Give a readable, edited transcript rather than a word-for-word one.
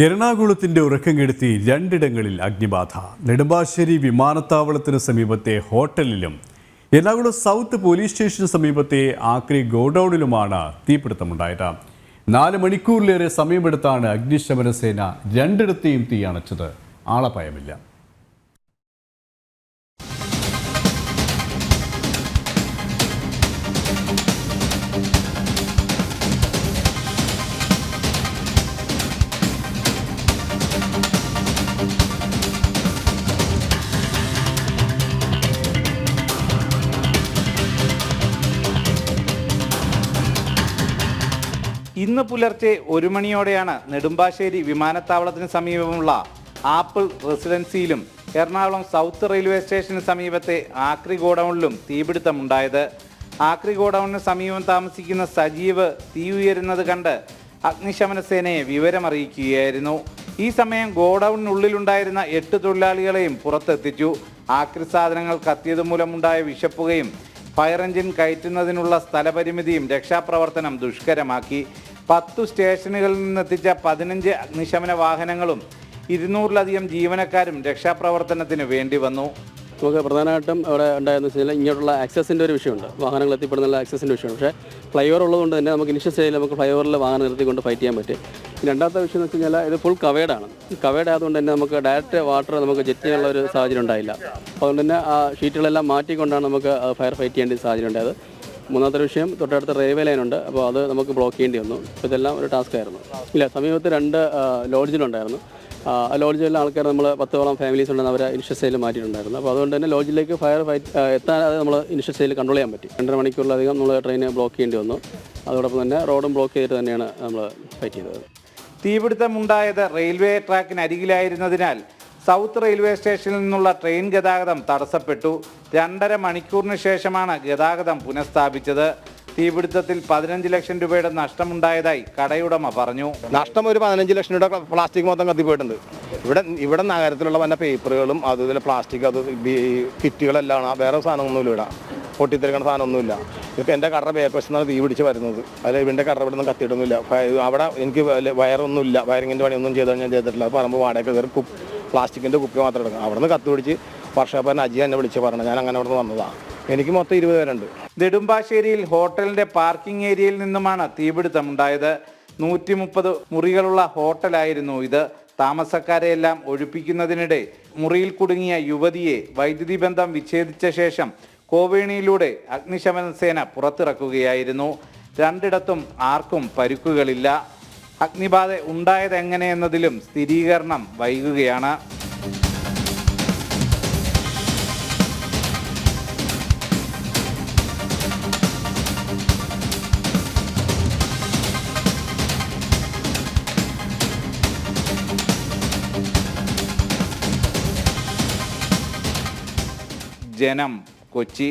എറണാകുളത്തിന്റെ ഉറക്കം കെടുത്തി രണ്ടിടങ്ങളിൽ അഗ്നിബാധ. നെടുമ്പാശ്ശേരി വിമാനത്താവളത്തിന് സമീപത്തെ ഹോട്ടലിലും എറണാകുളം സൗത്ത് പോലീസ് സ്റ്റേഷന് സമീപത്തെ ആക്രി ഗോഡൌണിലുമാണ് തീപിടുത്തമുണ്ടായത്. 4 മണിക്കൂറിലേറെ സമയമെടുത്താണ് അഗ്നിശമന സേന രണ്ടിടത്തെയും തീ അണച്ചത്. ആളപായമില്ല. ഇന്ന് പുലർച്ചെ 1 മണിയോടെയാണ് നെടുമ്പാശ്ശേരി വിമാനത്താവളത്തിന് സമീപമുള്ള ആപ്പിൾ റെസിഡൻസിയിലും എറണാകുളം സൗത്ത് റെയിൽവേ സ്റ്റേഷന് സമീപത്തെ ആക്രി ഗോഡൌണിലും തീപിടുത്തമുണ്ടായത്. ആക്രി ഗോഡൌണിന് സമീപം താമസിക്കുന്ന സജീവ് തീ ഉയരുന്നത് കണ്ട് അഗ്നിശമന സേനയെ വിവരമറിയിക്കുകയായിരുന്നു. ഈ സമയം ഗോഡൌണിനുള്ളിലുണ്ടായിരുന്ന 8 തൊഴിലാളികളെയും പുറത്തെത്തിച്ചു. ആക്രി സാധനങ്ങൾ കത്തിയത് മൂലമുണ്ടായ വിഷപ്പുകയും ഫയർ എഞ്ചിൻ കയറ്റുന്നതിനുള്ള സ്ഥലപരിമിതിയും രക്ഷാപ്രവർത്തനം ദുഷ്കരമാക്കി. 10 സ്റ്റേഷനുകളിൽ നിന്നെത്തിച്ച 15 അഗ്നിശമന വാഹനങ്ങളും 200-ലധികം ജീവനക്കാരും രക്ഷാപ്രവർത്തനത്തിന് വേണ്ടി വന്നു. നമുക്ക് പ്രധാനമായിട്ടും അവിടെ ഉണ്ടായെന്ന് വെച്ചാൽ ഇങ്ങോട്ടുള്ള ആക്സസിൻ്റെ ഒരു വിഷയമുണ്ട്, വാഹനങ്ങൾ എത്തിപ്പെടുന്നുള്ള ആക്സസിൻ്റെ വിഷയമുണ്ട്. പക്ഷേ ഫ്ലൈ ഓവർ ഉള്ളതുകൊണ്ട് തന്നെ നമുക്ക് ഇനിഷ്യൽ സ്റ്റേജിൽ നമുക്ക് ഫ്ലൈ ഓവറിൽ വാഹനം നിർത്തിക്കൊണ്ട് ഫൈറ്റ് ചെയ്യാൻ പറ്റും. രണ്ടാമത്തെ വിഷയം എന്ന് വെച്ച് കഴിഞ്ഞാൽ ഇത് ഫുൾ കവേഡാണ്. കവേഡ് ആയതുകൊണ്ട് തന്നെ നമുക്ക് ഡയറക്റ്റ് വാട്ടർ നമുക്ക് ജെറ്റ് ചെയ്യാനുള്ള ഒരു സാഹചര്യം ഉണ്ടായില്ല. അതുകൊണ്ട് തന്നെ ആ ഷീറ്റുകളെല്ലാം മാറ്റിക്കൊണ്ടാണ് നമുക്ക് ഫയർ ഫൈറ്റ് ചെയ്യേണ്ട സാഹചര്യം ഉണ്ടായത്. മൂന്നാമത്തെ വിഷയം തൊട്ടടുത്ത റെയിൽവേ ലൈനുണ്ട്, അപ്പോൾ അത് നമുക്ക് ബ്ലോക്ക് ചെയ്യേണ്ടി വന്നു. അപ്പോൾ ഇതെല്ലാം ഒരു ടാസ്ക് ആയിരുന്നു. ഇല്ല, സമീപത്ത് 2 ലോഡ്ജിലുണ്ടായിരുന്നു. ആ ലോഡ്ജിലുള്ള ആൾക്കാർ നമ്മൾ 10ഓളം ഫാമിലീസ് ഉണ്ടെന്ന് അവർ ഇനിഷ്യൽ സ്റ്റേജിൽ മാറ്റിയിട്ടുണ്ടായിരുന്നു. അപ്പോൾ അതുകൊണ്ട് തന്നെ ലോഡ്ജിലേക്ക് ഫയർ ഫൈറ്റ് എത്താതെ നമ്മൾ ഇനിഷ്യൽ സ്റ്റേജിൽ കൺട്രോൾ ചെയ്യാൻ പറ്റി. 2.5 മണിക്കൂറിലധികം നമ്മൾ ട്രെയിന് ബ്ലോക്ക് ചെയ്യേണ്ടി വന്നു. അതോടൊപ്പം തന്നെ റോഡും ബ്ലോക്ക് ചെയ്തിട്ട് തന്നെയാണ് നമ്മൾ ഫൈറ്റ് ചെയ്തത്. തീപിടുത്തമുണ്ടായത് റെയിൽവേ ട്രാക്കിനരികിലായിരുന്നതിനാൽ സൗത്ത് റെയിൽവേ സ്റ്റേഷനിൽ നിന്നുള്ള ട്രെയിൻ ഗതാഗതം തടസ്സപ്പെട്ടു. 2.5 മണിക്കൂറിന് ശേഷമാണ് ഗതാഗതം പുനഃസ്ഥാപിച്ചത്. തീപിടുത്തത്തിൽ 15 ലക്ഷം രൂപയുടെ നഷ്ടമുണ്ടായതായി കടയുടമ പറഞ്ഞു. നഷ്ടം ഒരു 15 ലക്ഷം രൂപ പ്ലാസ്റ്റിക് മൊത്തം കത്തിപ്പോയിട്ടുണ്ട്. ഇവിടെ നഗരത്തിലുള്ള വന്ന പേപ്പറുകളും അതുപോലെ പ്ലാസ്റ്റിക് അത് കിറ്റുകളെല്ലാം, വേറെ സാധനമൊന്നുമില്ല. ഇവിടെ പൊട്ടിത്തെറിക്കുന്ന സാധനമൊന്നുമില്ല. ഇതൊക്കെ എൻ്റെ കട ബാക്ക് വശത്താണ് തീ പിടിച്ച് വരുന്നത്. അതിൽ ഇവൻ്റെ കട ഇവിടെ നിന്ന് കത്തിയിട്ടൊന്നുമില്ല. അവിടെ എനിക്ക് വയറൊന്നുമില്ല, വയറിങ്ങിൻ്റെ പണിയൊന്നും ചെയ്താൽ ഞാൻ ചെയ്തിട്ടില്ല. പറമ്പ് വാടക കയറി പ്ലാസ്റ്റിക്കിൻ്റെ കുപ്പി മാത്രം എടുക്കണം. അവിടെ നിന്ന് കത്തി പിടിച്ച് വർഷാപ്പൻ അജി എന്നെ വിളിച്ച് പറഞ്ഞു. ഞാൻ അങ്ങനെ അവിടെ നിന്ന് വന്നതാണ്. എനിക്ക് മൊത്തം 20 പേരുണ്ട്. നെടുമ്പാശ്ശേരിയിൽ ഹോട്ടലിന്റെ പാർക്കിംഗ് ഏരിയയിൽ നിന്നുമാണ് തീപിടുത്തമുണ്ടായത്. 130 മുറികളുള്ള ഹോട്ടലായിരുന്നു ഇത്. താമസക്കാരെയെല്ലാം ഒഴിപ്പിക്കുന്നതിനിടെ മുറിയിൽ കുടുങ്ങിയ യുവതിയെ വൈദ്യുതി ബന്ധം വിച്ഛേദിച്ച ശേഷം കോവേണിയിലൂടെ അഗ്നിശമന സേന പുറത്തിറക്കുകയായിരുന്നു. രണ്ടിടത്തും ആർക്കും പരുക്കുകളില്ല. അഗ്നിബാധ ഉണ്ടായത് എങ്ങനെയെന്നതിലും സ്ഥിരീകരണം വൈകുകയാണ്. ജനം, കൊച്ചി.